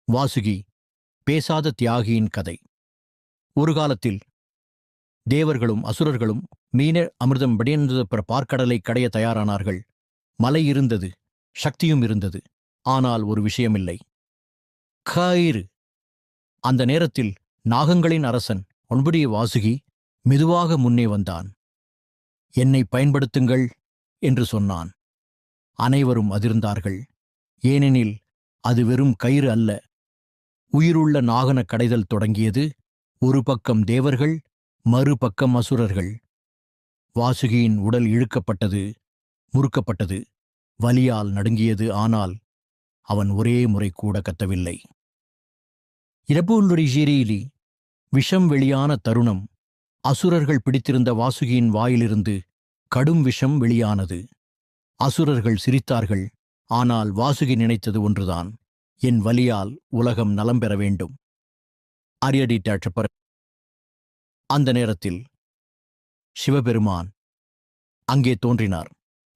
வாசுகி, பேசாத தியாகியின் கதை. ஒரு காலத்தில் தேவர்களும் அசுரர்களும் மீன அமிர்தம் விடையென்ற பார்க்கடலை கடைய தயாரானார்கள். மலை இருந்தது, சக்தியும் இருந்தது. ஆனால் ஒரு விஷயமில்லை, கயிறு. அந்த நேரத்தில் நாகங்களின் அரசன் ஒன்படிய வாசுகி மெதுவாக முன்னே வந்தான். என்னை பயன்படுத்துங்கள் என்று சொன்னான். அனைவரும் அதிர்ந்தார்கள். ஏனெனில் அது வெறும் கயிறு அல்ல. உயிருள்ள நாகன கடைதல் தொடங்கியது. ஒரு பக்கம் தேவர்கள், மறுபக்கம் அசுரர்கள். வாசுகியின் உடல் இழுக்கப்பட்டது, முறுக்கப்பட்டது, வலியால் நடுங்கியது. ஆனால் அவன் ஒரே முறை கூட கத்தவில்லை. இரபுல்லுரிஜிரீலி விஷம் வெளியான தருணம். அசுரர்கள் பிடித்திருந்த வாசுகியின் வாயிலிருந்து கடும் விஷம் வெளியானது. அசுரர்கள் சிரித்தார்கள். ஆனால் வாசுகி நினைத்தது ஒன்றுதான், என் வலியால் உலகம் நலம் பெற வேண்டும். அரியடிட்டாற்றப்பர். அந்த நேரத்தில் சிவபெருமான் அங்கே தோன்றினார்.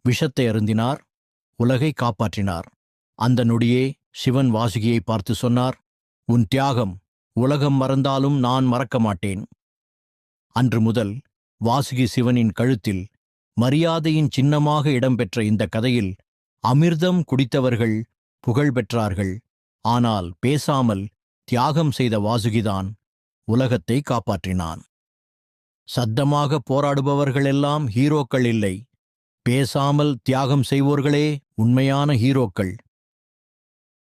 விஷத்தை அருந்தினார், உலகை காப்பாற்றினார். அந்த நொடியே சிவன் வாசுகியை பார்த்து சொன்னார், உன் தியாகம் உலகம் மறந்தாலும் நான் மறக்க மாட்டேன். அன்று முதல் வாசுகி சிவனின் கழுத்தில் மரியாதையின் சின்னமாக இடம்பெற்ற இந்த கதையில் அமிர்தம் குடித்தவர்கள் புகழ் பெற்றார்கள். ஆனால் பேசாமல் தியாகம் செய்த வாசுகிதான் உலகத்தை காப்பாற்றினான். சத்தமாக போராடுபவர்களெல்லாம் ஹீரோக்கள் இல்லை, பேசாமல் தியாகம் செய்வோர்களே உண்மையான ஹீரோக்கள்.